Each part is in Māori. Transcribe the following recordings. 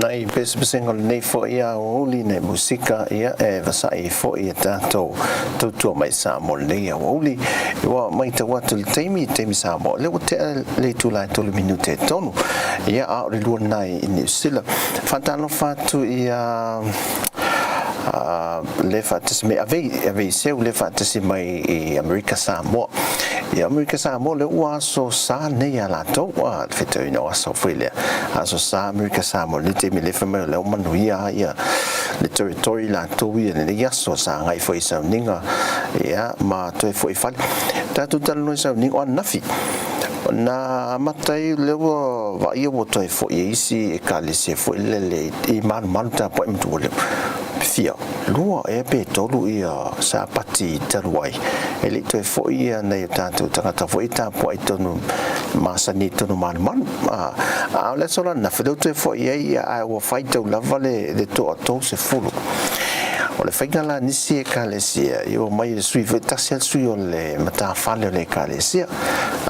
Ai pespengo nei fo ia oli nei musika ia vasai fo ia tanto tu mai Samoa nei oli wa mai te watu temi Samoa le le tu la tu minute tonu ia a le nai in sila fantano fatu ia le fatis me ave se le fatis mai i America Samoa e America Samoa le ua so sa nei ala to wa fete ino so file aso sa America Samoa le te me le fame le manuia ia le territory la to ia le ia so sa ngai foi sa ninga ia ma to foi fal tatu tal no sa ninga nafi na matai le wa ia wo to foi isi e kale se foi le i man ta po mtu le fia lua e pe tolu ia sa pati taruai ele to foi ia nei tanto tangata foi ta po itonu masani tonu man a le sola na fedo to foi ia a wo fight to lavale de to se fulu o le faigala nisi e kalesia io mai sui vetasel sui o le mata fale le kalesia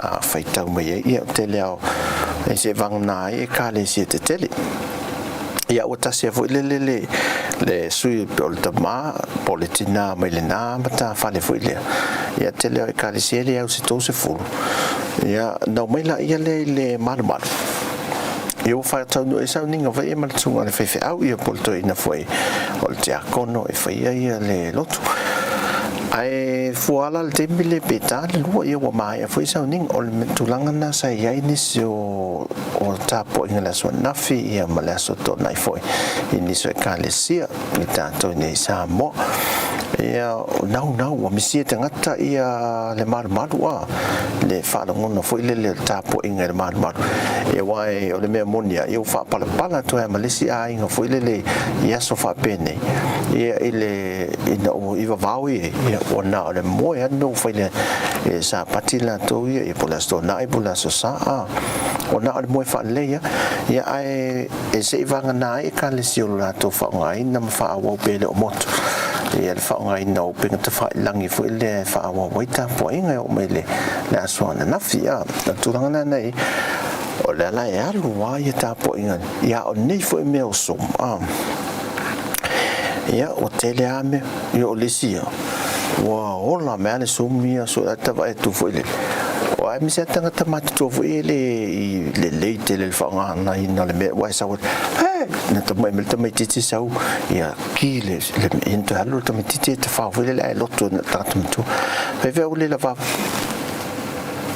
a faita mai ia te leo e se vangna e kalesia te tele ia o tasia foi le sui o le tama politina mai le na mata fale foi le ia te leo e kalesia le au se to se fulu ia no mai la ia le mal eu fa tau e sa ninga vai mal tsunga le fefe au ia polto ina foi o te akono e fai ia le lotu ai fuala le tembi le peta le lua ia wa mai foi sa ninga o le tulanga na sa ia ni o tapo inga la so nafi ia mala so to nai foi ini so kalesia ni tanto nei Samoa ia nau wa misia tangata ia le marua le falongono foi le tapo inga le marua e wai o le mea monia eu fa pala to e malisi a inga foi le ia so fa pene ia ile ina o iva vaui ia ona o le moe no foi le sa patila to ia e pola sto na e pola so sa ona o le moe fa le ia ai e se vanga na e ka le siula to fa ngai na fa wa pele o moto ia le fa ngai no pe te fa langi foi le fa wa waita po inga o mele la so na fia na tulanga nei o le la e alu wa ia tapo inga ia o nei foi meu som ia o tele ame ia o lesia wa ola me ale som mia so ata va tu foi le o ai mi seta ngata matu to foi le tele fa nga ina le me wa sa na to mai me titi sau ia ki le into halu to me titi te fa foi le lotto na tatum tu pe ve o le la va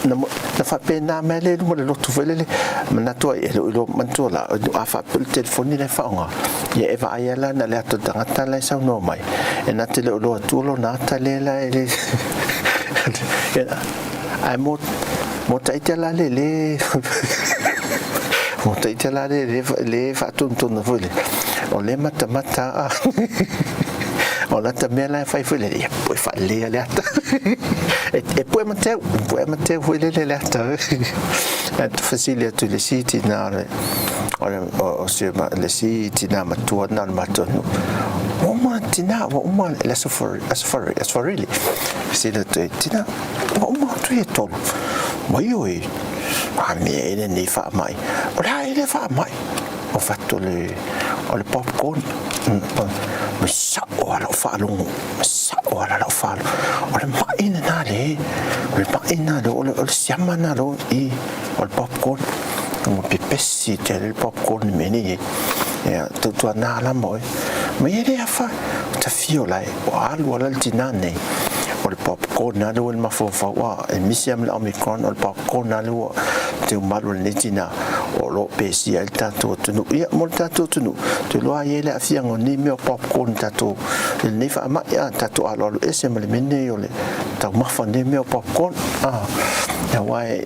na fa pena mele mo le lotu vele na to e lo manto la a fa pel telefoni le fa nga ye eva ayala na le to tangata le sa no mai e na te lo tu lo na ta le la ele ai mo ta itala le mo ta itala le fa tonto no vele o le mata o la también la fai foi le poi fa le ata e poi Mateo foi le ata et facile tu le siti na o se le siti na matua na matonu o matina o man la safari as for really se le tina o ma tu e tol mai oi a me ne fa mai o la ele fa mai o fatto le popcorn ma sa o la fa lungo sa o la fa o le mai na le o siama na lo i o popcorn o pepesi te le popcorn meni e tu na la moi ma ele fa ta fiola o alu la tinane o le popcorn na lo ma fo wa e misiam la omicron o le popcorn na lo te malu le tina o lo pesi al tato tunu ia mo tato tunu te lo ai le afia ngoni me popcorn tato le fa ma ia tato alo ese me le mene o le ta ma fa ne me popcorn ya wai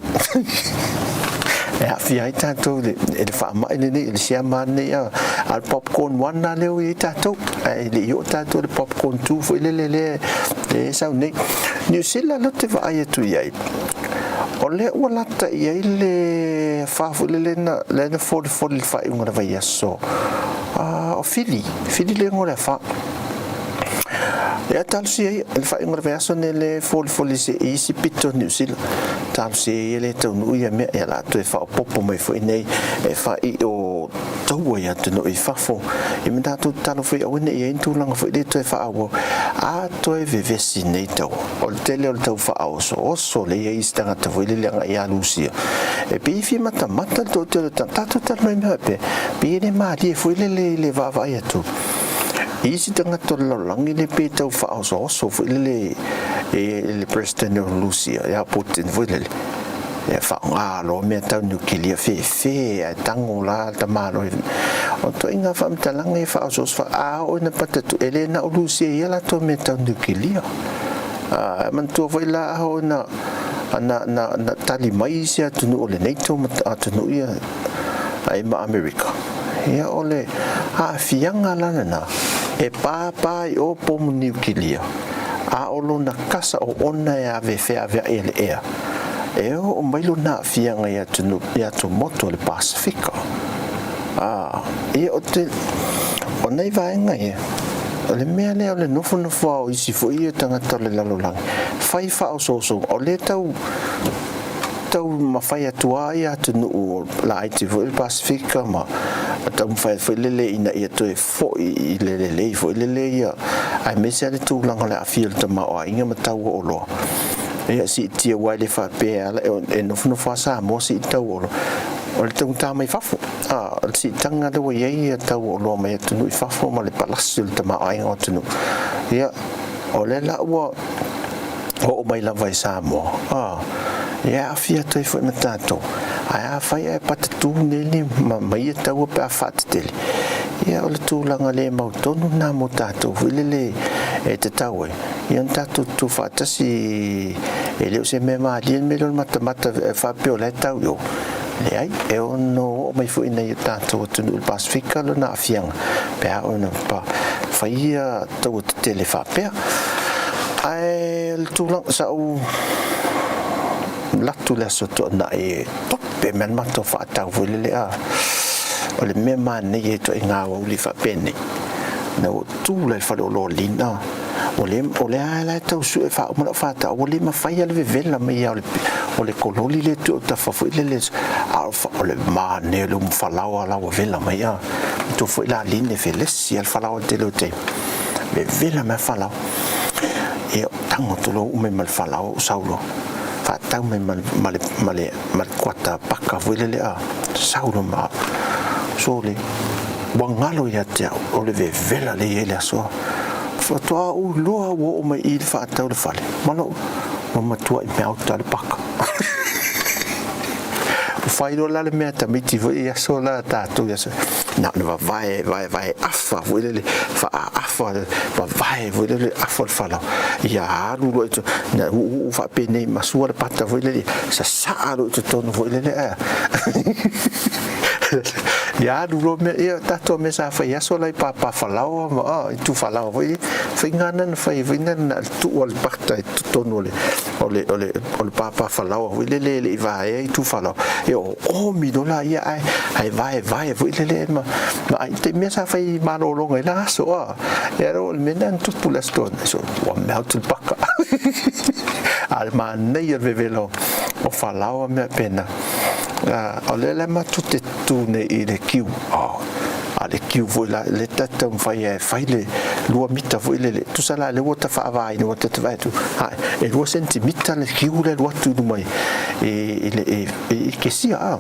e afia tato le fa ma le sia ma ne al popcorn wana le o tato e le yo tato le popcorn tu fo le sa ne ni sila lo te va ai tu ia o le wala ta ia le fa le na le for fa ngora vai aso o fili le ngora fa ya talsi el fa ngor verso nele fol se isi pito New Zealand talsi ele to nu ia me ya la to fa popo mai foi nei e fa I o to ya to no I fa fo e me tatu talo foi o ne e tu langa foi de to fa o a to e vivesi nei to o tele o to fa o so le e stanga to foi le nga ya lucia e pi fi mata to to tatu talo me pe pi ne ma di foi le va ya tu isi tanga to langi le pe tau fa so fu le president of Lucia ya Putin fu le ya fa lo me tau nuclear fe tango la tamalo o to inga fa mtalangi fa o na patatu elena o Lucia ya la to me tau nuclear man to fu la o na tali mai sia tu no le NATO tu no ia ai ma America ya ole fianga lana na e papa o pomu nuclear a olo na kasa o ona ya ve fe ave ele e o mailo na fianga ya tu moto le Pacifica e o te o nei vai ngai le mea le ole nofo o isi fo I tanga tole lalolang fai fa o so o le tau mawhai atua ia tunu la aiti fo il Pacifica ma tau mwhai fo lele ina ia toe fo I lele fo lele ia ai mese ale tūlanga le awhia ta mao a inga matau o loa ia si tia wai le whapea e nofu Samoa si tau o loa o le tau tā mai whafo si tanga lewa iei ia tau o loa mai tunu I whafo ma le palasi le ta mao a inga o tunu ia o le la ua o mai lava I Samoa ya afia toi foi matato ai fai ai patatu nele mai tau pe afatele ya o le tūlanga le mautonu na mo tato vilele e te tau ia tato tu fatasi e leo se me ma lien me lo mata fa pe o le tau yo le ai e ono mai foi na tato tu no Pacifica lo na afianga pe o no pa fai tau te tele fa pe ai le tūlanga sa o latu le soto na e tope men mato fa tau vile o le me mane e to inga o li fa pene na o tu le fa lo lina o le ala tau su e fa o fa ta o le ma fa ya le vela me ya o le kololi le tu ta fa le alfa o le mane lo fa la vela me ya tu foi la line feles al fa la de lo te me vela me fa la e tango to lo me mal fa la o saulo tau me male kwata paka vuelele saulo ma sole wangalo ya te o le vela le ele so toa o loa o mai I fa tau le fale malo mama tua I me auto le paka fai lo la le mea tamiti vo ia so la tatu ia so na vai afa vuelele fa afa vai vuelele afa fala ia alu lo na u fa pene masua le pata vuelele sa lo tono vuelele ia alu lo me ia tatu me sa fa ia so la papa falao tu falao voi fingana fai vina tu ol pata tono le ole papa falao vuelele le vai tu falao o mi dola ia ai vai vuelele ma ai te mesa fai malolo ngai la so era o menan tu pulaston so o melted baka al man nei vevelo o falao me pena o le ma tutte tu ne ile kiu ale kiu voila le tata fai le lua mita voila le tu sala le wota fa vai no wota vai tu e lua sentimita le kiu le watu mai e che sia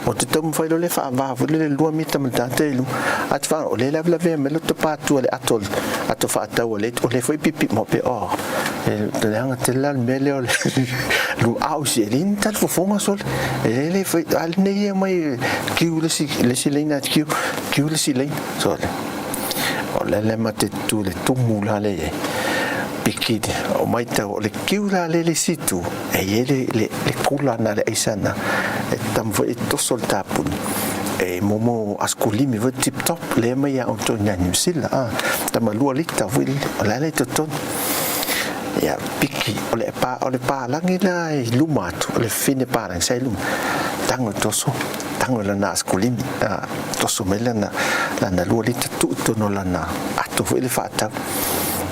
o te tau mwhai le wha awafu le lua mita mata teilu at wha o le lavla vea me loto pātua le ato wha atau o le whai pipi mo pe te leanga te lal mele o le lu au si e lini tatu fofonga sol e le whai al nei e mai kiu le si leina kiu le si leina sol o le ma te tu le tumu la le pikide o mai tau le kiula le situ e le kula na le aisana e tam vo e tosol tapun e momo askulimi vo tip top le mai a onto New Zealand tam lua lita vo la le toton ya piki o le pa langi la lumatu le fine pa lang sai lum tango toso tango la na askulimi toso mela na lua lita tu no la na ato vo le fata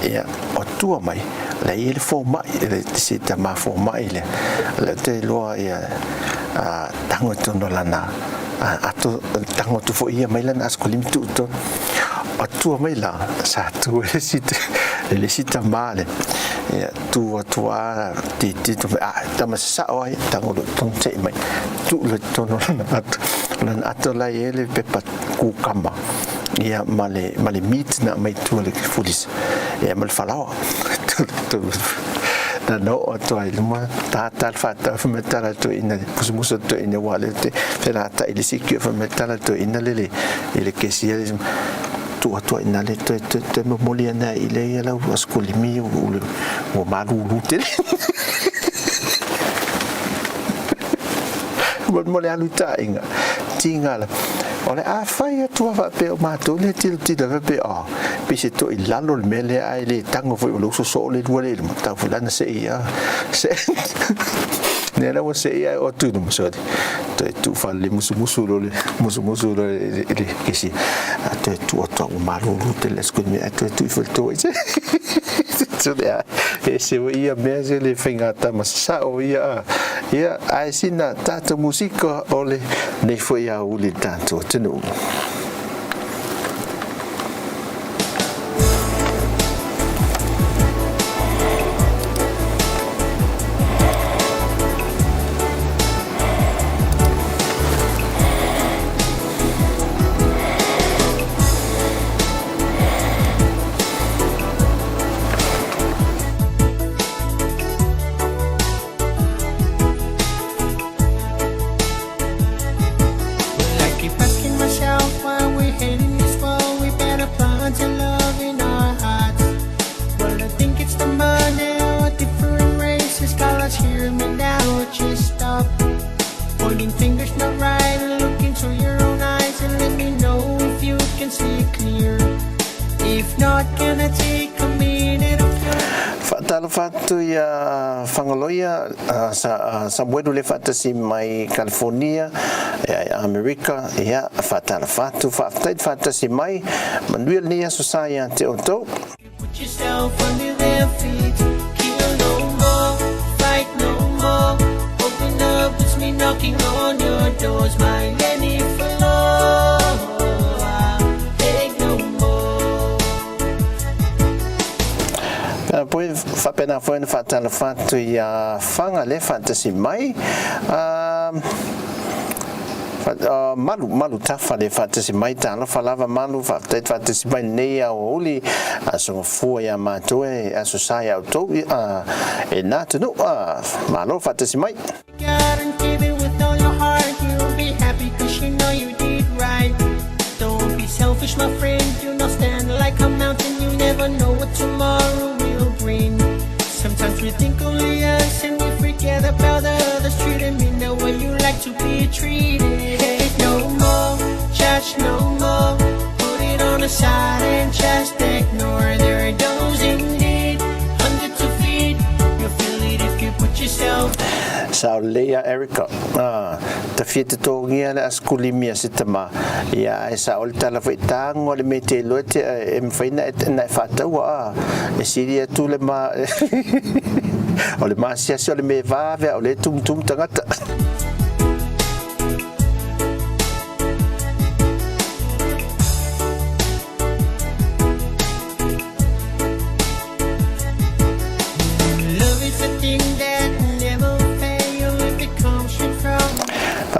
ia o tua mai le ile fo mai le si ta ma fo mai le te loa ia tango tono lana ato tango tu fo ia mai lana askolim tu to o tua mai la sa tu le si ta male ia tua ti to ta ma sa o tango ton te mai tu le tono lana ato la ile pe pa ku kamba ia male meet na mai tu le fulis ia mal falao tu na no to ai luma ta fata metala to ina muso to ina wale te ferata ile sikio fa metala to ina le ile che sia tu ina le to moliana ile la ascolimi o malu lute mo luta inga tinga la ole a fai tu va pe ma tu le ti deve pe a pe se to il lalo il mele ai le tango fu lo so le due le ta fu lana se ia se ne la se ia o tu no so tu fa le musu le che si tu ma lo te le scudi tu fu to e se ia mese le fingata ma sa o ia ai sina tanto musica ole ne foi a uli tanto tenu Fatu ya fangoloia Samoa le fatasi mai California America ya fatu fatasi mai manuel nia society auto put yourself under their feet kill no more fight no more open up it's me knocking on your doors my Lenny floor poi fa pena foi fatta la fatto ya fanga le fantasy mai malu tafa le fantasy mai tano falava malu fantasy mai nei au oli aso fu ya matoe aso sai auto e nato no malu fantasy mai guarantee that with all your heart you'll be happy cause you know you did right don't be selfish my friend do not stand like a mountain you never know what tomorrow will bring sometimes we think only us and we forget about the others treating me the way you like to be treated hate no more judge no more put it on the side and just ignore there are those in need hundreds of feet you'll feel it if you put yourself Sao Leia Erica ta fiete tongia le askulimia sitama ya esa olta la fitango le mete lote em faina na fata wa e siria tu le ma ole ma sia le me va ve ole tum tangata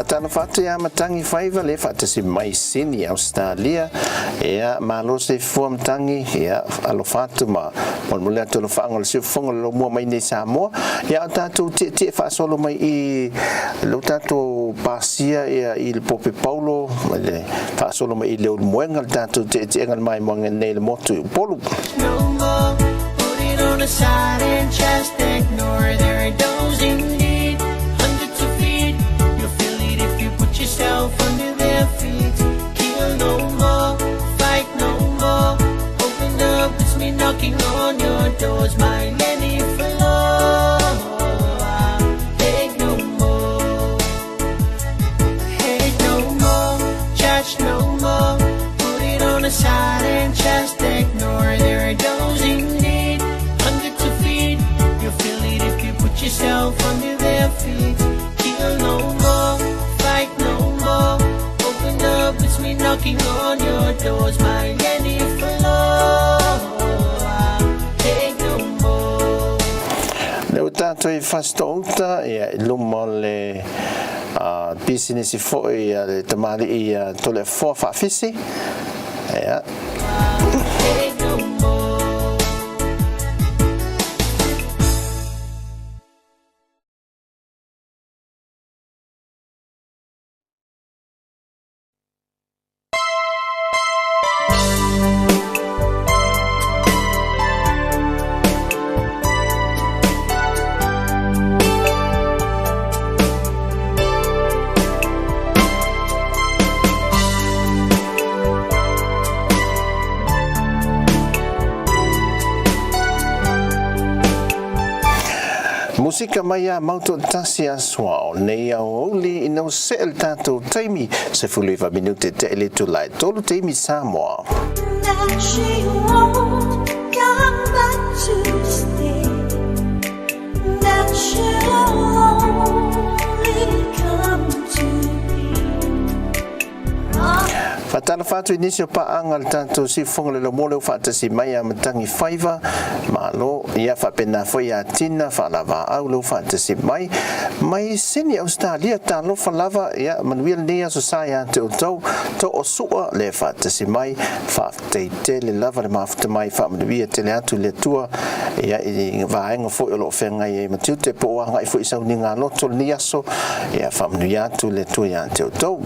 Tano fatu ya matangi faiva le fatasi mai sini Australia ya malo se form tangi ya alo fatu ma mole to lo fangol se fongo lo mo mai nei Samoa ya tatu ti fa solo mai I lo tatu pasia ya il pope Paulo le fa solo mai le moengal tatu ti ngal mai mo nei le motu polu no more put it on the side and just ignore there are those in need hundreds of feet yourself under their feet kill no more fight no more open up it's me knocking on your doors my Lenny floor hate no more judge no more put it on the side and just ignore there are those in need yourself under their feet. Kill no more, fight no more. Open up, it's me knocking on your doors. My any floor, take no more. Leo tātou I whastouta ia I luma le business I fo ia le tamari ia tole fo whawhisi ia. Take no more. Musika mai a mauto tasi a swao nei a oli I no se el tato taimi se fuliva minute te ele tu lai tolu taimi Samoa. That she won't come back to stay. That she'll only come to me. Fatala fatu inisio paanga le tato si fonga le lomo leo fatasi mai a matangi faiva malo ia whapena foi a tina whalava au leo fatasi mai sini Australia ta lofa lava ia manuia nea so sai a te utau to o sua le fatasi mai whateite le lava le mafta mai whamanuia te le atu le tua ia I vaenga foi o lo whenga I matiu te po anga I foi sau ni ngā loto ni aso ia whamanuia atu le tua ia te utau.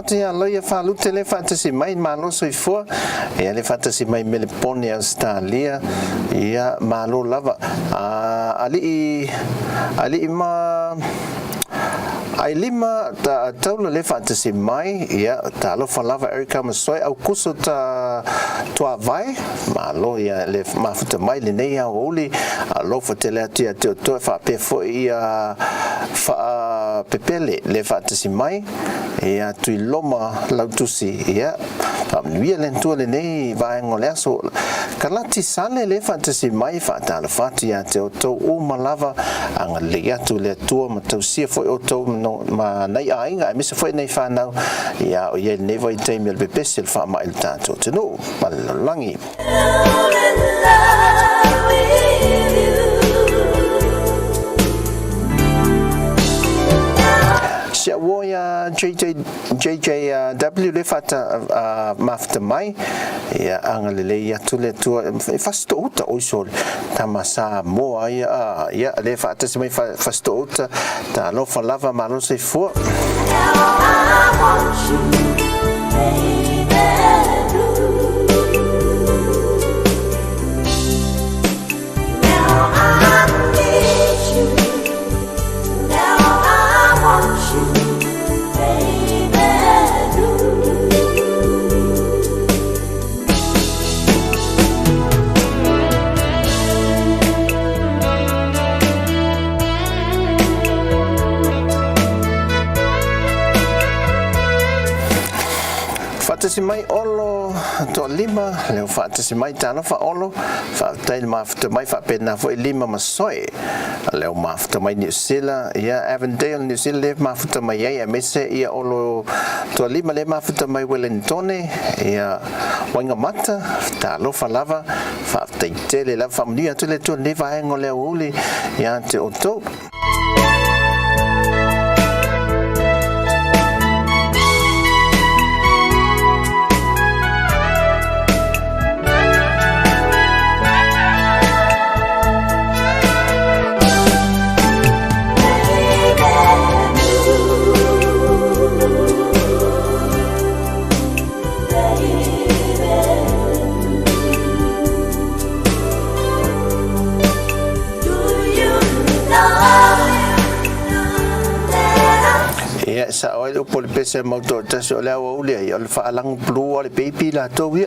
Ia loia whalute le whatasi mai malo soifua ia le whatasi mai Melbourne Australia ia malo lava ali ma ai lima ta taula le whatasi mai ia ta alofa lava Erika Masoi au kuso ta tua vai malo ia le mafuta mai le nei au oli alofa te le atia te otoe whapefo ia pepele le whatasi mai ia tui loma lautusi ia pamnuia lentua le nei vaengo le aso kalati sale le whatasi mai whatala whati ia te oto umalava anga le atu le tua matausia foi oto ma nei ainga misa foi nei whanau ia o ia nevo I teimi al bepesi le whama il tātou tino malalangi Sia woia JJW le fata mafta mai ia anga le ia tule tua fasto uta oisol tamasa moa ia le fata se mai fasto uta ta lo fa lava malo se fu whaatasi mai olo to lima leo whaatasi mai tano wha olo whaatai mafuta mai whaapena fo lima masoe leo mafuta mai New Zealand ia Avondale New Zealand le mafuta mai ai mese ia olo to lima le mafuta mai Wellington ia Waigamata talofa lava whaatai tele lava whamunia tu le tu ne vaengo leo uli ia te oto sa oi o pole pese mo to tasi o le o le o le faalang blue o le baby la to wi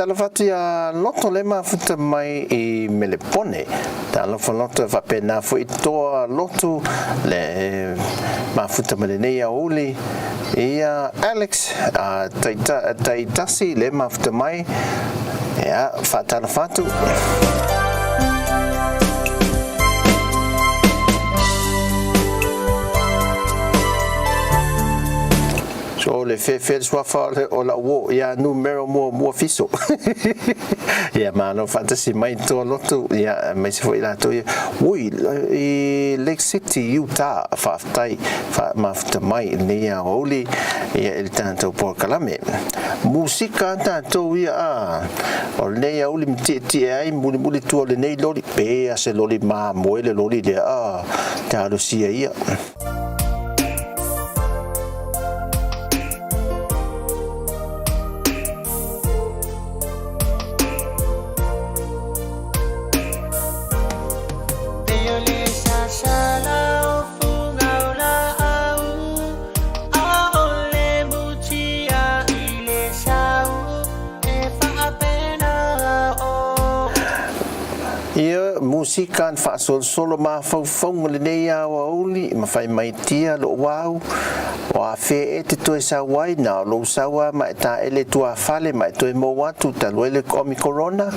Talafatu ya loto le mafuta mai I melepone talofa loto fa pena fo itoa loto le mafuta malenea uli ia Alex taitasi le mafuta mai ya fa talafatu so le fe swafa o la wo ya numero mo fiso ya mano fantasy mai to loto ya mai se foi la to ui Lake City Utah fa mafta mai ne ya oli ya el tanto por calame musica tanto ya o ne ya oli ti ai muli tu le nei loli pe se loli ma moele loli de ta lo sia ya musikan fa solo ma fong le neia wa uli ma fai mai tia lo wau wa fe e te to sa wai na lo sa wa ma ta ele tua fale ma to mo wa tu ta lo ele comi corona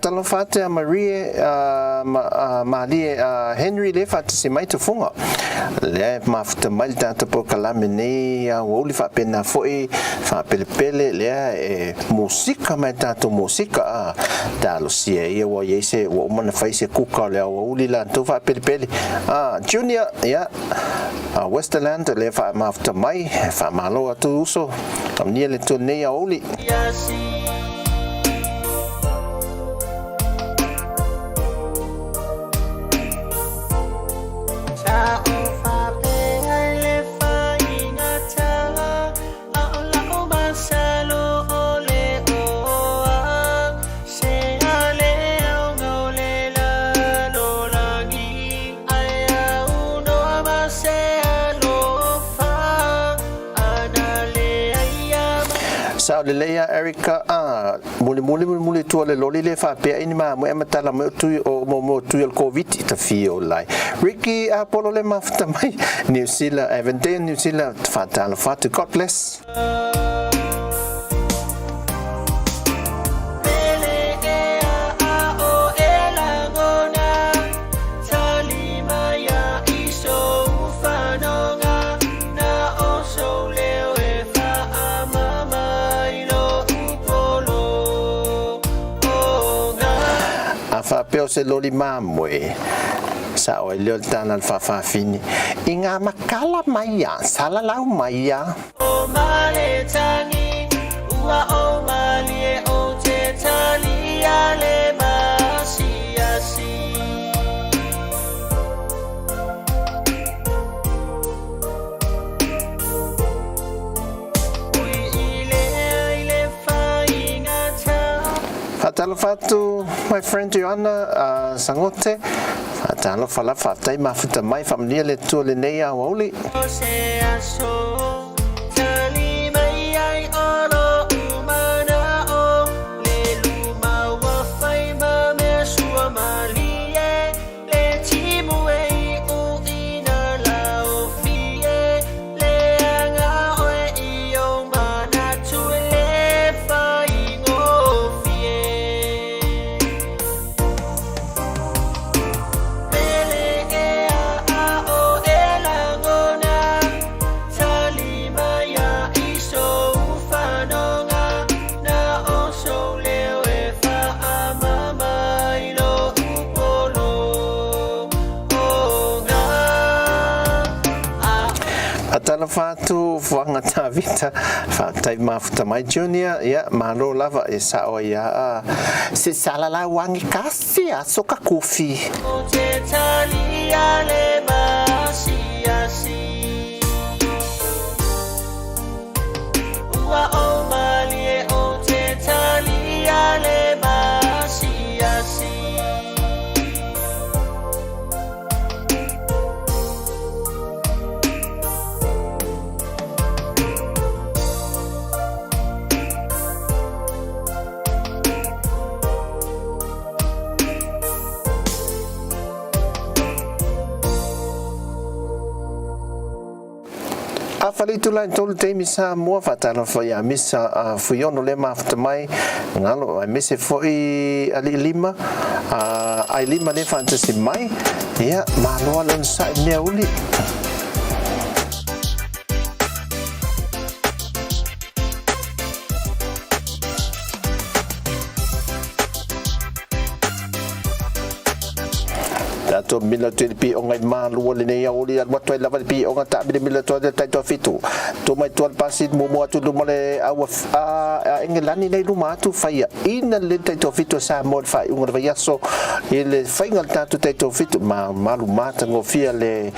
Talo fate a Maria Henry le fate se mai te funga le mafuta mai tanto por kalame nei a oli fa pena foi fa pele le musika mai tanto musika talo sia ia wa yese wa mana fai se kuka le oli la to fa pele junior ya Westerland le fa mafuta mai fa malo atu uso tamnia le to nei a oli le leia Erica muli tu le loli le fa pe ini ma mo ematala mo tu o mo tu el covid ta fio lai Ricky Apollo le mafta mai New Zealand Avondale New Zealand fatal fat God bless peo se loli mamwe sa o le tana fa fini inga makala mai ya sala lau mai ya O male tani, ua o mali o te tani ale masi asi. Ui ile whaingata. Fatalo fatu my friend Joanna sangote fatalo fala fatai mafuta mai famlia le tu le nei a woli O se aso, tali mai ai oro umana o. Le luma wa fai ma me sua malie. Le timu e u ina la o fie. Le anga oe i o mana tu le fai ngo fie. Mele e a o e la ngona. Tali maya i so ufanonga. Na o so leo e fa amama i lo upolo. O nga. atala fatu fuanga tavita fatai mafuta mai junior ya malo lava e sa o ya se sala la wangi kasi asoka kofi O te tali ale masi asi. Ua o mali e o te tali ale masi asi. afali tu lai tolu te misa mua fatalo fo ya misa fuyono le mafuta mai ngalo ai mese fo i ali lima ai lima le fantasy mai ya malo lon sa ne uli Dato mila tu pi ongai malu le nei oli al watu lava pi onga ta bi mila tu ta to fitu to mai tu al pasit mo mo tu lu mole awa engelani nei lu matu faia ina le ta to fitu sa mo fa un va so ele faingal ta tu ta to fitu malu mata ngo fia le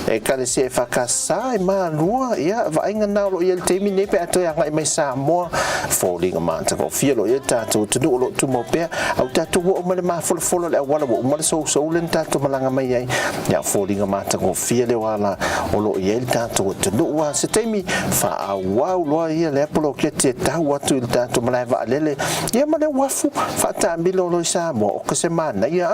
e kale se fa kasa malu ya va inga na lo el te mine pe ato ya ngai mai sa mo falling mata ngo fia lo ya ta tu tu lo tu mo pe au ta tu o mo ma folo le wala mo so len ta to malanga mai ai ya falling mata ngo fia le wala o lo el ta to no wa se temi fa wa lo ia le polo ke te ta wa tu ta to malai va lele ia ma le wafu fa ta mi lo sa mo o se mana ia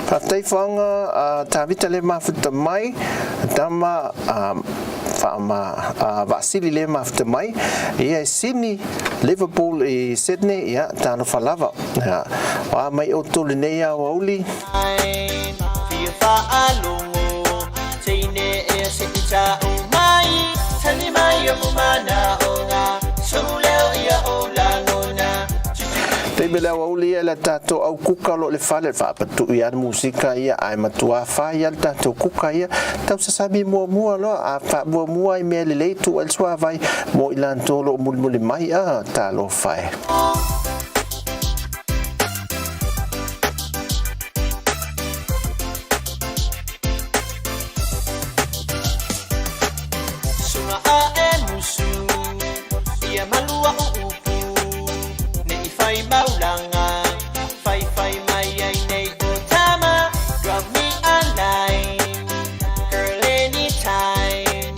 Patai whanga tawita le mafuta mai tama vasili le mafuta mai ia Sydney Liverpool i Sydney ia tano falava wa mai o tole nei a wauli Fia whaalongo Teine e se i ta o mai Tani mai o mana o ngā Souleo ia o la ngona Te bela wauli la tato au kuka lo le fale fa patu ia musika ia ai matua fa ia tato kuka ia tau sa sabi mo lo a fa mo ai me le tu el swa vai mo ilan to lo mul mai a ta lo fai Sunga a e musu Ia malua o upu Ne i fai maulanga Fai mai ai nei o tama Drop me a line Girl anytime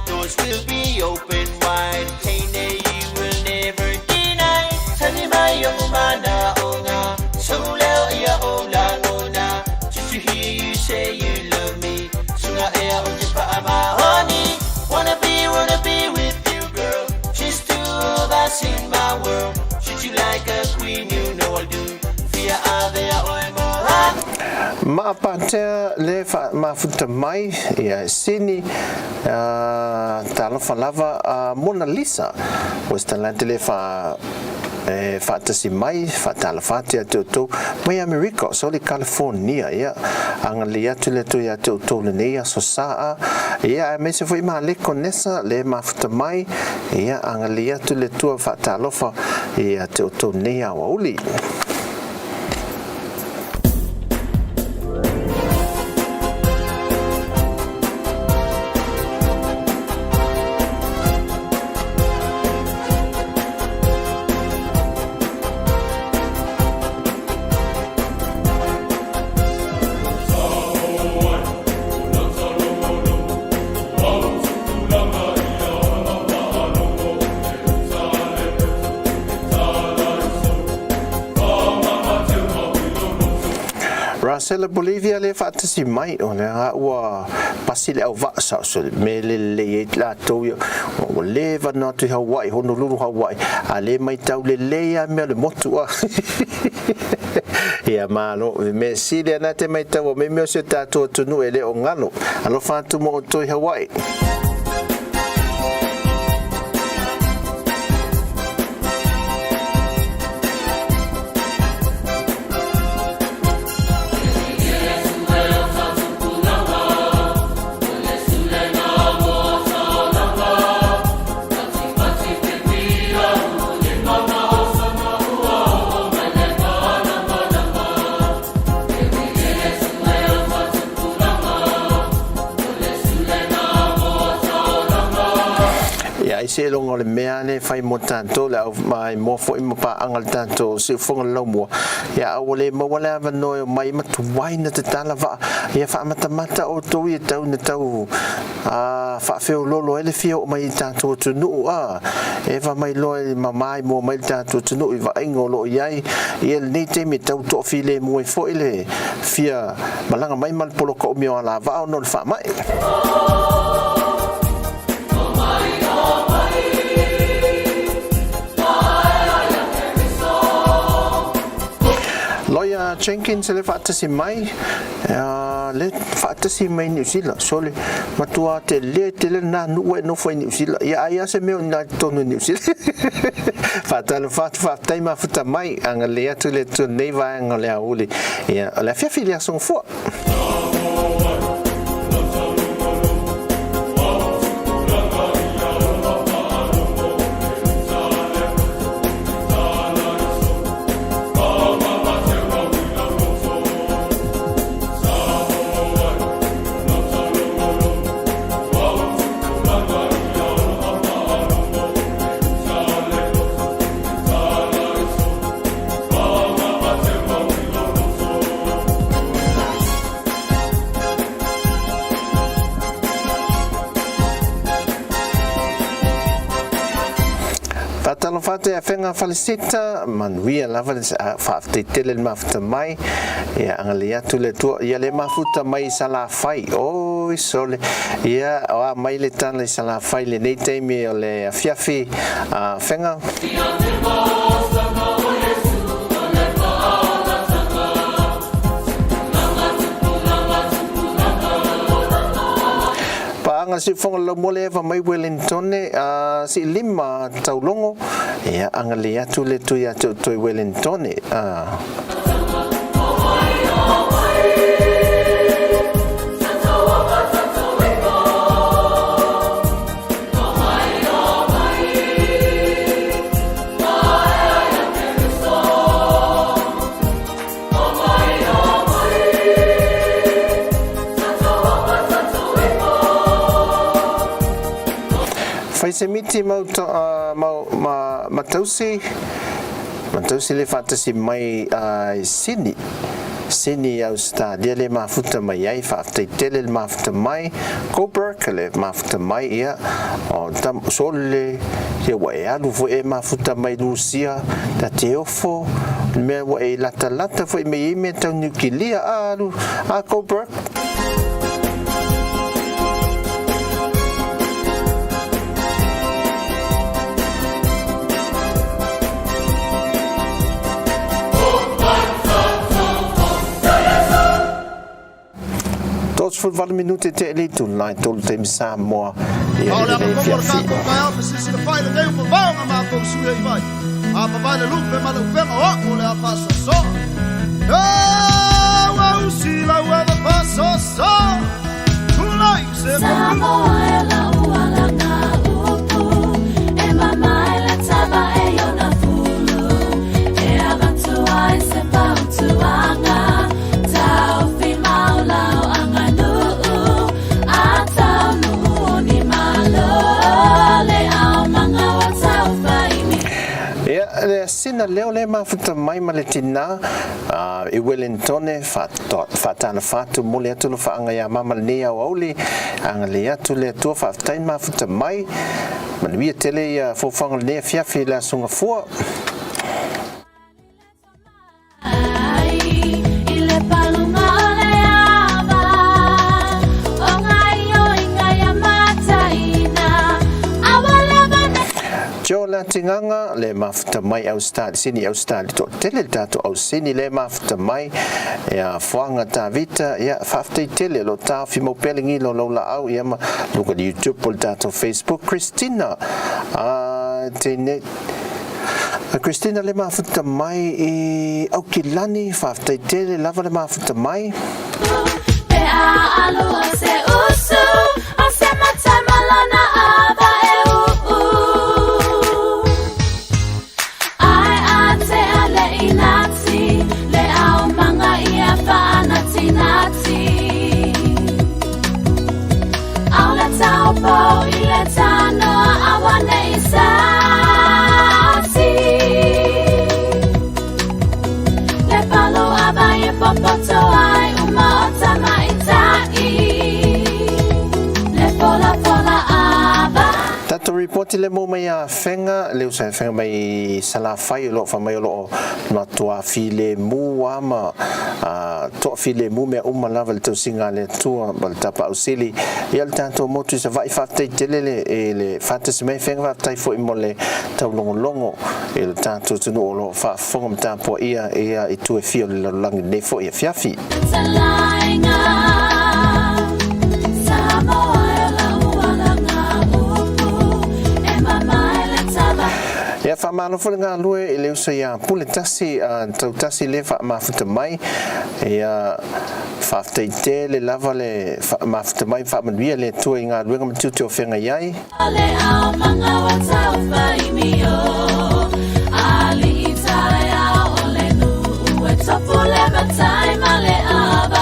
Doors will be open wide Teine you will never deny Tani mai o umana o ngā Souleo ia o la ngona Just to hear you say you love me Sunga e a o te paamahoni Wanna be with you, girl. She's two of us in my world. Treat you like a queen, you know I'll do. Fia ave a oe mo Maapatea le mafuta mai ia sini talofa lava Mona Lisa was talante le fatasi mai fatalafati atu mai America so le California ia angalia tu le tu ia tu le nei so saa ia me se foi ma le konesa le mafuta mai ia angalia tu le tu fatalofa ia tu nei wa uli Sela Bolivia le fatasi mai o le ua pasile au vasa so me le la to o le va no to Hawaii Honolulu Hawaii a le mai tau le a me le motu a ia malo me sile na te mai tau me se tato tunu ele o ngalo alo fatu mo to Hawaii se longo le mea ne fai mo tanto la mai mo fo mo pa angal tanto se fonga Laumua ya ole mo wala va no mai matu waina te tala va ya fa mata o to i tau na tau fa fe lolo ele fio mai tanto tu nu e va mai lo mai mo mai tanto tu nu va ingolo yai el ni te mi tau to file mo fo ile fia malanga mai mal polo ko mi ala va no fa mai Loya Jenkins le fatasi mai le fatasi mai New Zealand so le matua te le na no foi New Zealand ia se me na tonu New Zealand fatalo fatai ma futa mai angale atu le tu neva angale uli ia la filiação fo Talo fate a fenga falecita manuia lava fa te tele mafuta mai ia angalia tu le tu ia le mafuta mai sala fai o sole ia o mai le tan le sala fai le nei te mi o le fiafi fenga si fonga Laumua le va mai Wellington si lima taulongo ia angalia tu le tu ia tu Wellington fai se miti matausi le fatasi mai Sini au stadia le mafuta mai ai fa tele le mafuta mai Coburg le mafuta mai ia o tam sole ye wa alu fo e mafuta mai Lucia ta teofo me wa e lata fo me tau nukilia alu a Coburg 12 minute te le tu nai tolu te Samoa. Ole ako komor ka ko kaya pesisi na file deu ko va nga ma ko suya i vai. Apa vale lupe malu pema o ole a paso so. Wa usila wa paso so. Tulai se Samoa la uala nga upu e mama la taba e yona fulu e avantu ai se pautu anga tau fi maulau anga nuu atau nuu ni malo le au manga wa tau faimi. Le sina leo le mafuta mai maletina I Wellington fatana fatu mole atu lo faanga ya mama nea wauli anga le atu le tua fatain mafuta mai manuia tele ya fofanga nea fiafi la sunga fua Jo la tinganga le mafuta mai Australia sini Australia to tele tato au sini le mafuta mai ya fuanga ta vita ya fafte tele lo ta fi mo pelingi lo la au ya ma luka di YouTube pol tato Facebook Christina tene Christina le mafuta mai au kilani fafte tele lava le mafuta mai Tato report le mo mai a fenga le usa fenga mai sala fai lo fa mai lo no tua file mu ama to file mu me lava le to singa le tua bal tapa usili yal tanto motu sa vai fatte tele le fatte se mai fenga fatte fo imole tau longo il tanto tunu lo fa fongam tampo ia i tu e fio le lang ne fo ia fiafi ya fa malo fo nga lue le usa ya pule tasi tau tasi le fa mafuta mai ya fa te le lava le mafuta mai fa manuia le tu nga lue ngam tu te ofenga yai ale au manga wa tau fai mio ali itaya ole nu e topo le batai male aba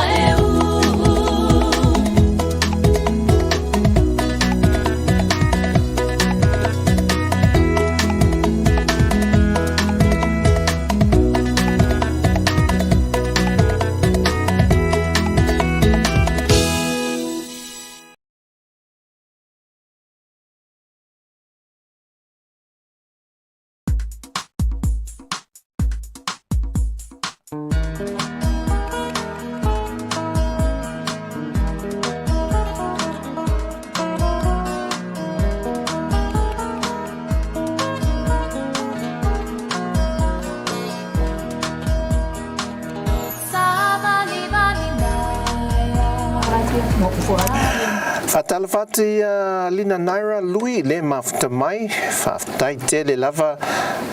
Fatalfati Lina Naira Lui le mafuta mai faftai tele lava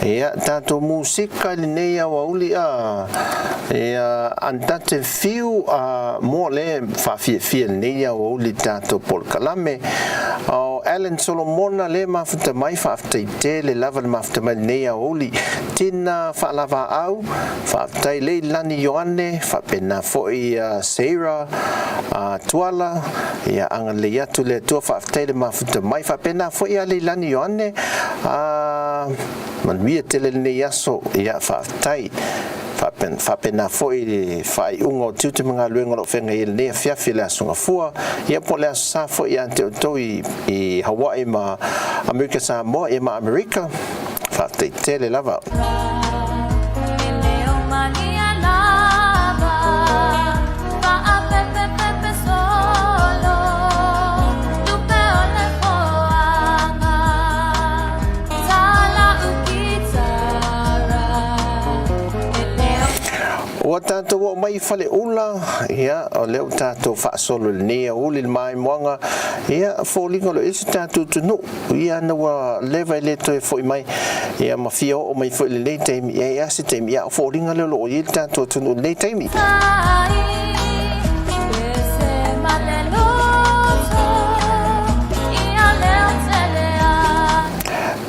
ya tato musika linea wauli ya antate fiu mo le fafia linea wauli tato polkalame Alan Solomona le mafuta mai faftai tele lava le mafuta mai linea wauli tina falava au faftai le lani Yoane fapena foi Sarah tuala ya angan le yatu le tua faftai le mafuta mai fapena foi le lani Yoane manuia tele ne yaso ya faftai fapena foi fai ungo tutu mga luenga lo fenga il ne fiafi la sunga fua ia po le sa foi ya te to I Hawaii ma America Samoa e ma America faftai tele lava Ua tātou o mai whale ula, ia, o leo tātou whaasolo le nea uli le mai moanga, ia, fōlinga lo isi tātou tunu, ia na wa lewa le toi fōi mai, ia mawhia o mai fōi le nei teimi, ia se teimi, ia fōlinga leo lo o ili tātou tunu le nei teimi.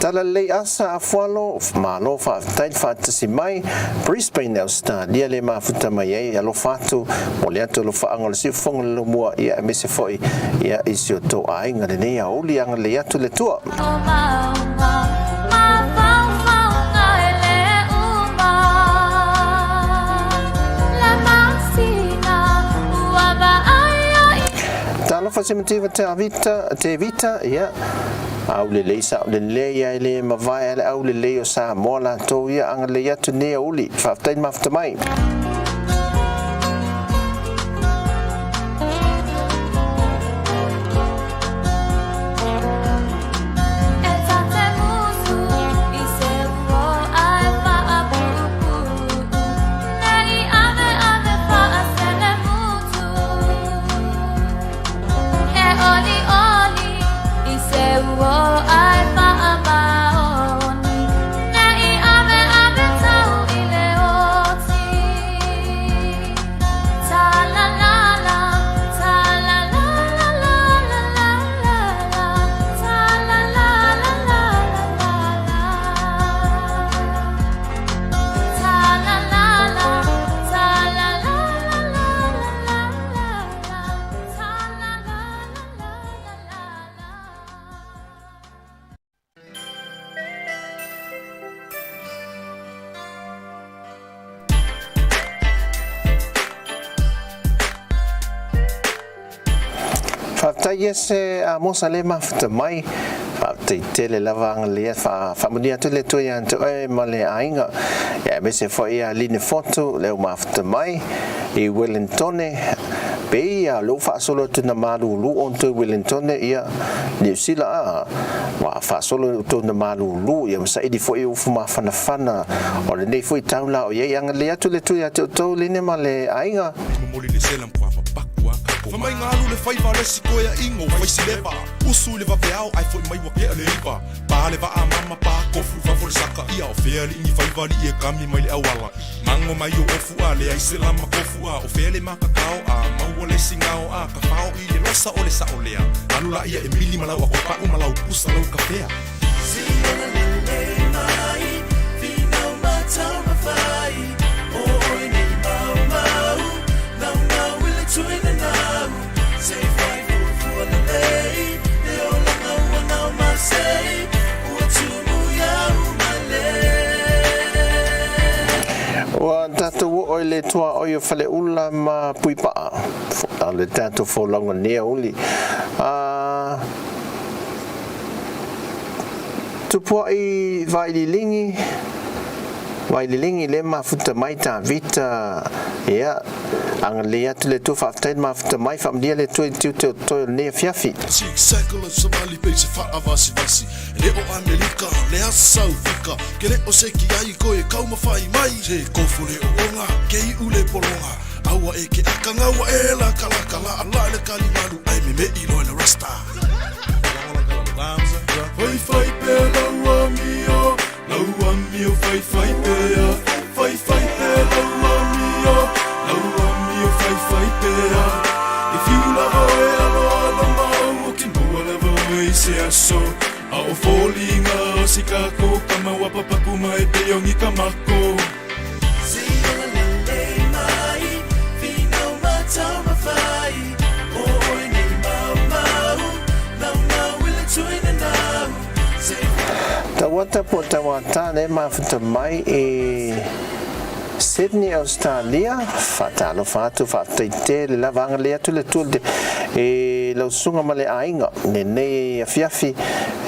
Tala lei asa a fualo, malo fa tai fatasi mai, Brisbane Australia le mafuta mai ai alo fatu, mo le ato lo fa angol si fonga lo mua ia mese foi, ia isi o to ai ngale nei a oli anga le atu le tua. Tala facemativa te vita, ia. Au le leisa le leia le mavai le au le leo Samoa la to ia anga le atu ne uli faftain mafta mai Yes, mosa le mafta mai te tele lava le fa munia tu le tu ya tu male ainga ya me se foi a line foto le mafta mai e Wellington be ya lo fa solo tu na malu lu on tu Wellington ya ni sila wa fa solo tu na malu lu ya sa idi foi u fuma fana o le nei foi tau la o ye yang le tu le tu ya tu line male ainga moli le selam kwa fa mai ngalu le fai vale sikoya ingo fai sileva usu le va veao ai foi mai wa ke le iva pa le va mama pa kofu fa for saka ia o feli ni fai vale e kami mai le awala mango mai o ofu ale ai se lama kofu o feli maka kao mau le singao ka fao i le losa o le sa olea alu la ia e mili mala wa pa u mala usa lo kafea singana le mai fina mata mafai o ni mama na will it to in say fight for the day they all know my say what to ya male wa tatu o le tua o yo fale ula ma puipa le tatu fo longa ne uli tu po I vai lingi le mafuta mai ta vita ia ang le atu le tu faftain mafuta mai fam dia le tu to ne fiafi six cycle somali page fa avasi vasi le o america le asau fika ke le o se ki ai ko e kauma fai mai se ko fule o onga ke I ule polonga awa e ke akanga wa e la kala ala le kali malu ai me I no le rasta fai pe la mio fai pe ya fai pe la mio fai pe ya if you love her I know can do whatever way say so au falling sikako kama wapapa kuma e pe yongi kamako Tawata po tawata ne mafuta mai Sydney Australia fatalo fatu fataite le lavanga le atu le tulde lo sunga male ainga ne afiafi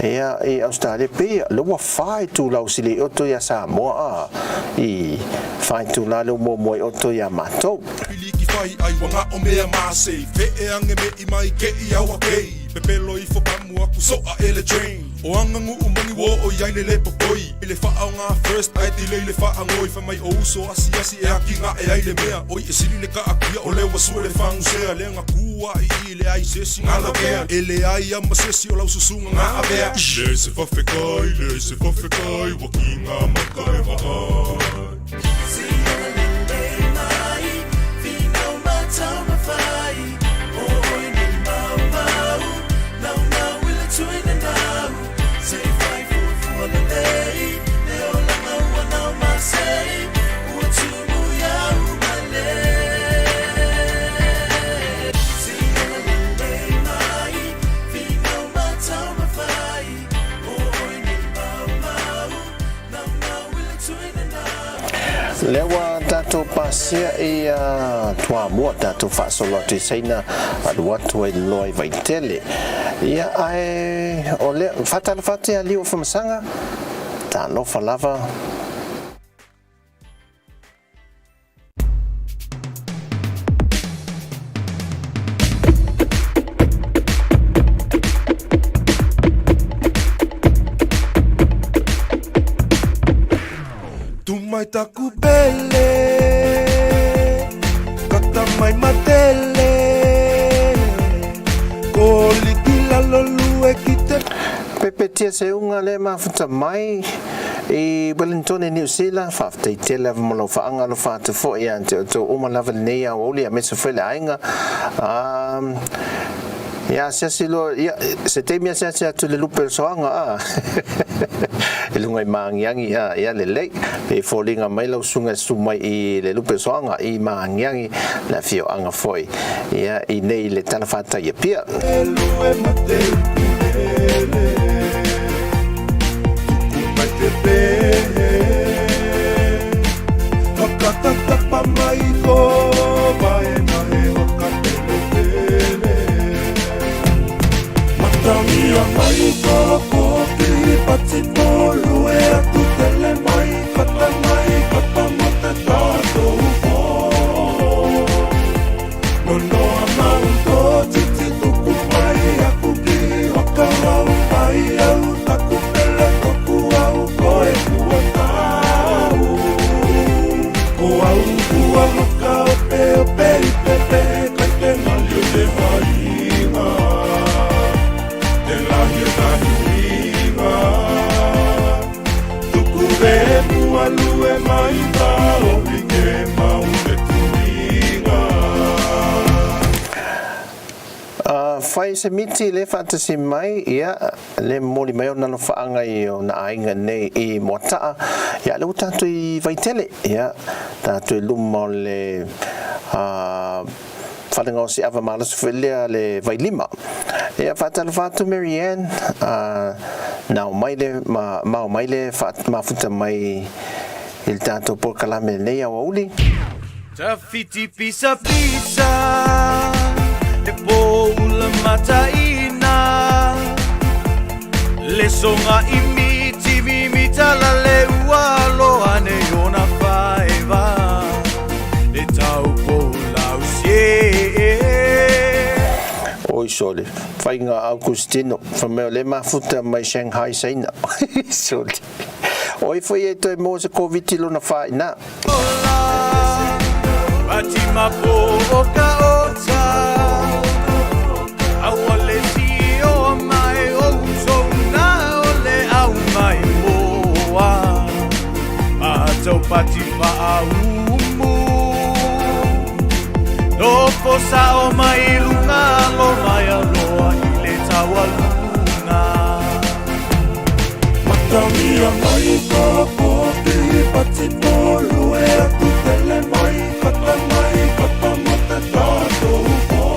ya Australia pe lo wa fai tu la usili oto ya Samoa I fai tu la lo mo oto ya mato piliki fai ai wanga o mea mase fe e ange me I mai ke I awa kei pepelo I fo pamu aku so a ele train O angangu umangi wo o yaine le popoi le fa nga first ai ti le fa ngoi fa mai o so asi e aki nga e ai le mea oi e sili le ka akia o le wasu le fa ngusea le nga kua I le ai se singa la bea ele ai ama se si o la susunga nga abea le se fa fekai wakinga makai va Lewa tato pasia e Laumua tato fasolo te saina watu e loi vai tele ia ai ole fatala fate ali o famasanga ta no falava mai taku pele kata mai matele ko litila lolu e kite pepe tia se unga le mafuta mai e Wellington e New Zealand fa te tele mo lo fa anga lo fa te fo ia to uma lava nei a oli a mesa fele ainga ya se silo ya se te mia se tu le lupe soanga e lunga mangiangi ya le lei e folinga mai lo sunga sumai I le lupe soanga I mangiangi la fio anga foi ya I nei le tana fata ia pia Mia mai ko ki patino lue tu tele mai kata mata tato fo no amauto titi tuku mai aku ki wakau mai au taku tele toku au koe kua tau ko au kua makau pe pepe kai te malio te hainga Alue mai tao ke mau te tuinga fai se miti le fantasy mai ia le moli mai ona no faanga I o na ainga nei I mota ia le utanto I vaitele ia tanto lumo le falanga si ava malas felia le vai lima ia fatal fatu Marianne now mai le ma mai le fat ma futa mai il tanto por calame nei a uli Tafiti pisa le poula mataina le songa imiti mimita la le ualo ane ona faiva le tau poula usie oi sole fainga Augustino fameo le mafuta mai Shanghai saina sole oi foi e toi mo se covid lo na faina Fatima poka ota awale tio mai o sona ole au mai moa ato Fatima aumu no posa o mai lunga lo mai aloa ile tawaluna Matamia mai ko ki patino lue tu tele mai kata mata tato fo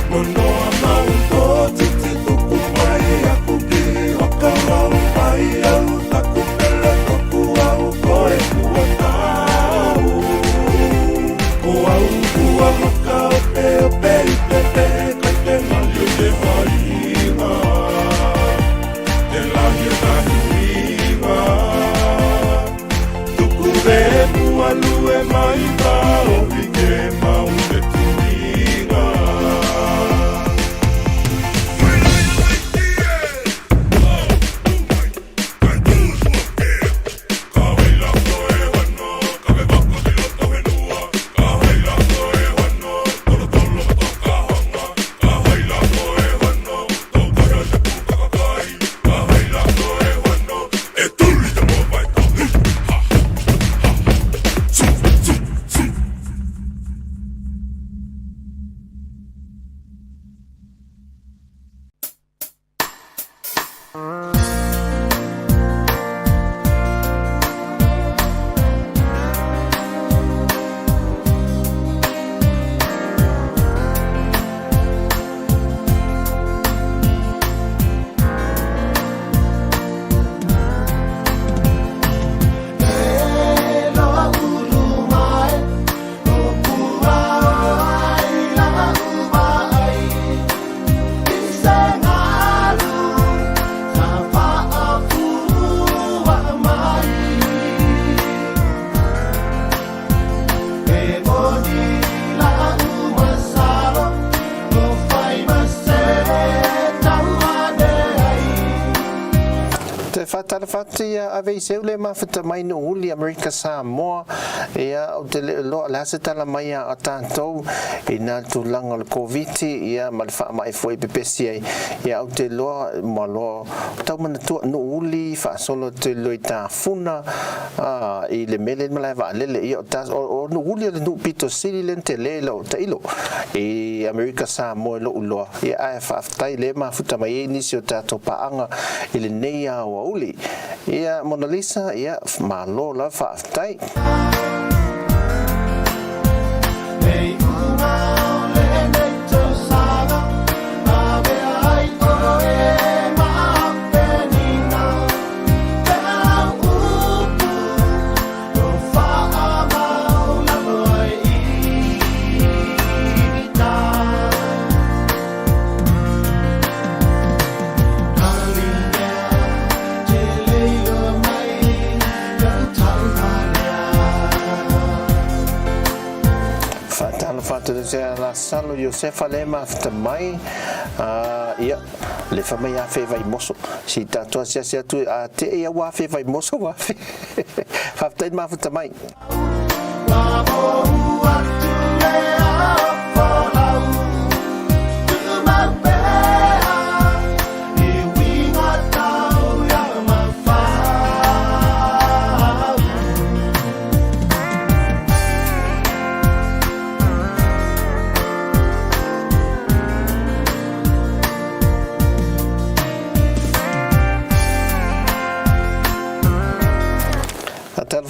no amauto titi tuku mai aku ki wakau mai au taku tele toku au koe kua tau ko au kua makau pe kai te malio te hainga te lahia tahuinga tuku vepu alue mai tao ke mau te tuinga le fatalafati ave seule mafata mai no uli America Samoa ia o te lo la se tala mai a tanto ina tu langa le covid ia malfa mai foi PPC ia o te lo malo tau mana tu no uli fa solo te loita funa i le mele mala va le ia o no uli le no pito sili lente le lo te ilo e America Samoa lo ulo ia fa tai le mafuta mai ni si o tato paanga i le nei a wa uli ia Mona Lisa ia malo la fa tai la salo Josefa lema after mai ia le fama ia fe vai moso si tato sia tu a te ia wa fe vai moso wa fe after ma after mai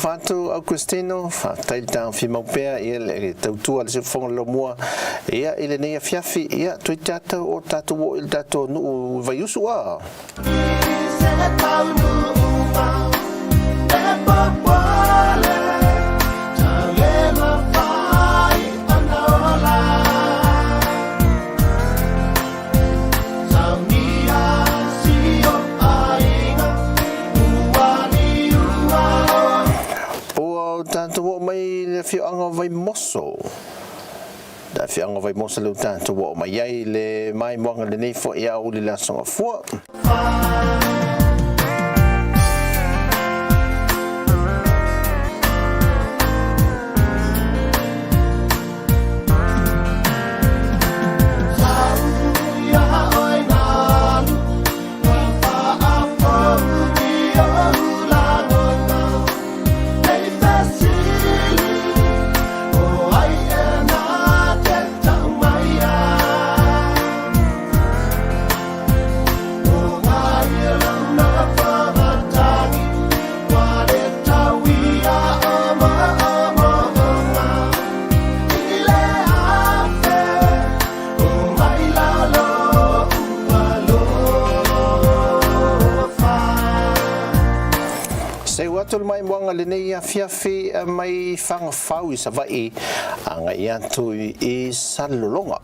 Fatu Augustino fatai tang fi maupea ia le tautua le fonga Laumua ia ile nei fiafi ia tui tata o tatu o il tatu nu vai usua tanto mai le fianga vai moso da fianga vai moso le tanto mai ai le mai moanga le nei fo ia uli la songa fo mai wanga le nei fiafi mai fanga fau i savai anga ia tu i salolonga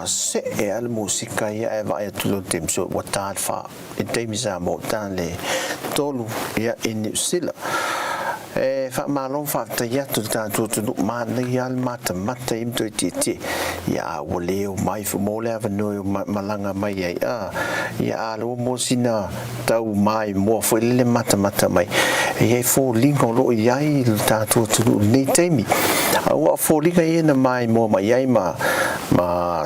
se e al musica ia e vai tu tem so watar fa e tem za mo tan le tolu ia in sila fa malon fa ya tu ta tu ma ni al mata im tu ti ya wole o mai fu mo le no malanga mai ya lo mo sina tau mai mo fo le mata mai e fo lingo lo ya i ta tu ni temi wa fo linga e na mai mo mai ai ma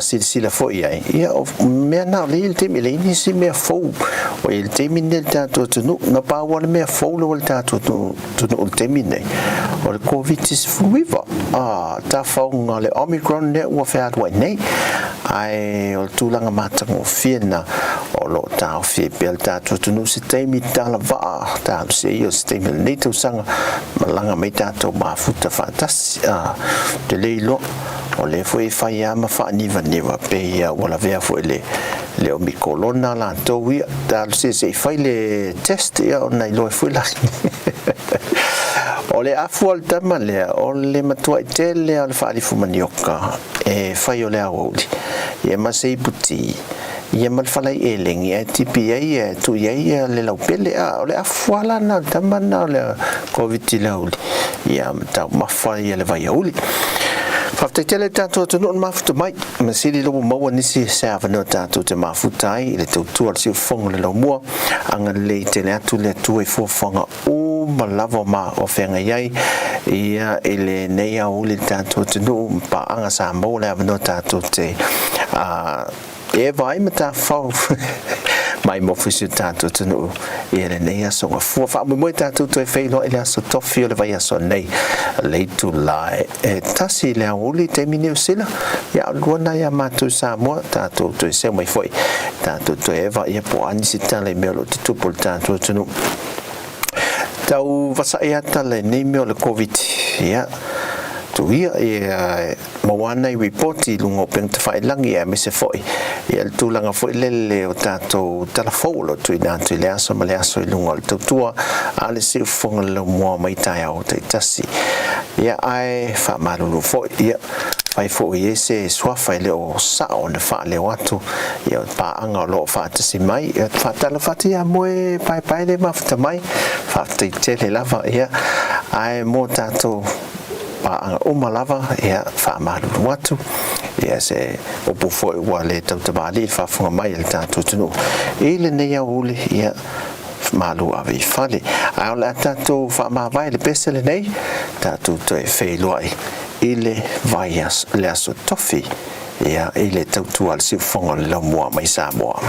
sila fo ya me na le temi le ni si me fo o il temi ne ta tu no pa wa me fo lo ta tu temi nei o le covid is fuiva ta faunga le omicron ne ua fea atua nei ai o le tūlanga matango whiena o lo tau whi pel tātua tunu se teimi tala waa tau se i o se teimi le nei tausanga malanga mei tātou mafuta whātasi te leilo o le fwe whai ama whaaniva pe ia wala vea fwe le o mikolona la tau ia tau se whai le test ia o nei loe fwe laki o le afu al tama lea o le matua i tele o le whaarifu manioka e whai o le awauli i e masei puti i e malwhalai e lengi e tipi ei e tu ei e le laupele o le afu ala na tama na o le COVID i lauli i a tau mawhai e le vai auli Whaftai tele tātou tunu on mafuta mai masiri lopo maua nisi se awhanua tātou te mafuta ai le tautua le siu whonga le Laumua anga le tele atu le tua i fuawhanga o malava ma o whenga iai ia ele nei au le tātou tunu pa anga Samoa le awhanua tātou te e vai ma tā whau mai mo fisu tātou tunu i ele nei aso ngā fua wha moi tātou toi whailo ele aso tofi o le vai aso nei leitu lai e tasi le auli te mini usila ia luana ia mātou Samoa tātou toi seu mai foi tātou toi eva ia po anisi tale meo lo te tupu tātou tunu tau vasa e ata le nei meo le COVID ia ia e mawana i report i lungo peng te whailangi e mese foi ia le tūlanga foi lele o tātou talafolo tui nātu i le aso ma le aso i lungo le tautua a le siu whonga le mua mai tai au te tasi ia ai whamaruru foi ia fai foi e se swafa le o sao na fa le watu ia pa anga lo fa tasi mai ia fatala fati a moe pai le mafta mai fa te tele lava ia ai mo tātou pa o malava ia fa malu watu ia se o po foi wale tau te bali fa funga mai le tatu tunu ile ne ia ule ia malu ave fale ai la tatu fa ma vai le pesele nei tatu te fe loi ile vaias le aso tofi ia ile tau tu al si funga le Laumua mai Samoa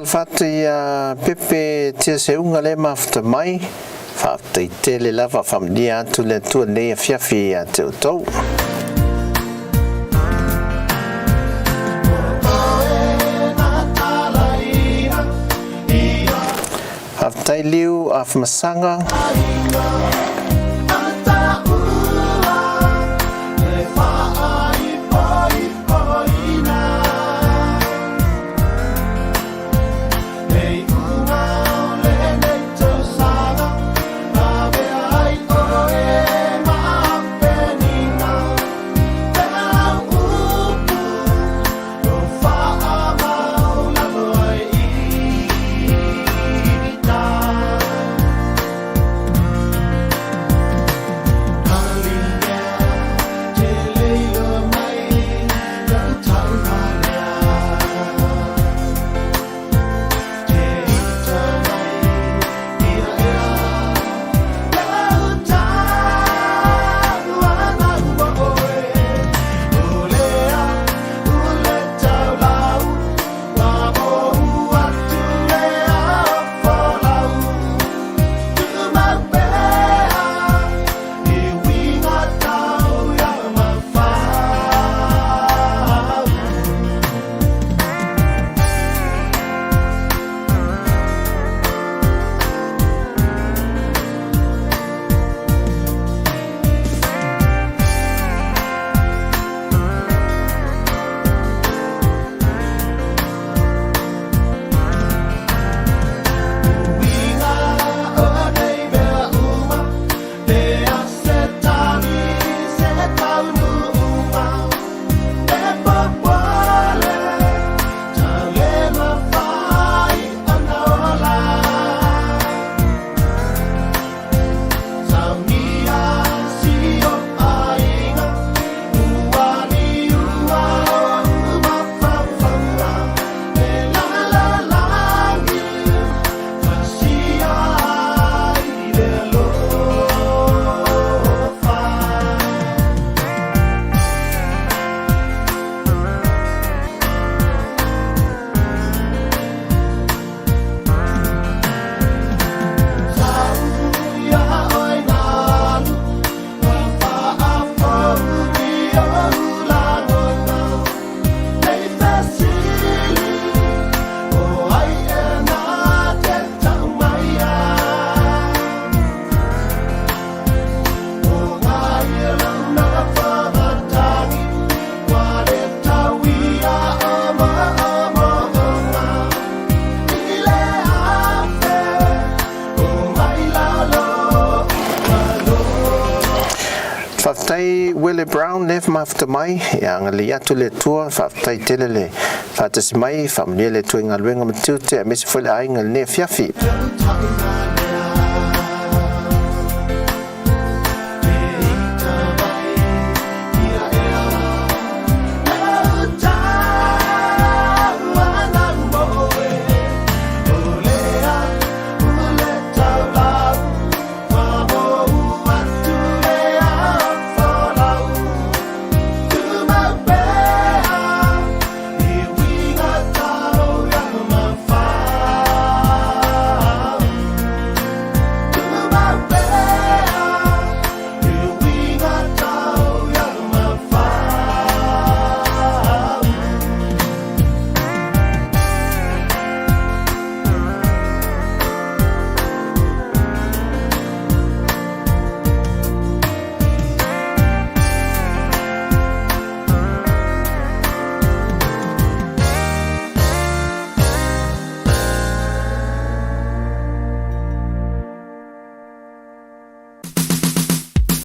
Fati pepe tia se unga le mafuta mai fata i tele lava familia atu le tua nei a fiafi a te utou Faftai liu a whamasanga tai Willie Brown le mafta mai ya ngali atu le tua fa tai tele le fa tasi mai fa mle le tuinga luenga mtu te mesi fole ai ngal ne fiafi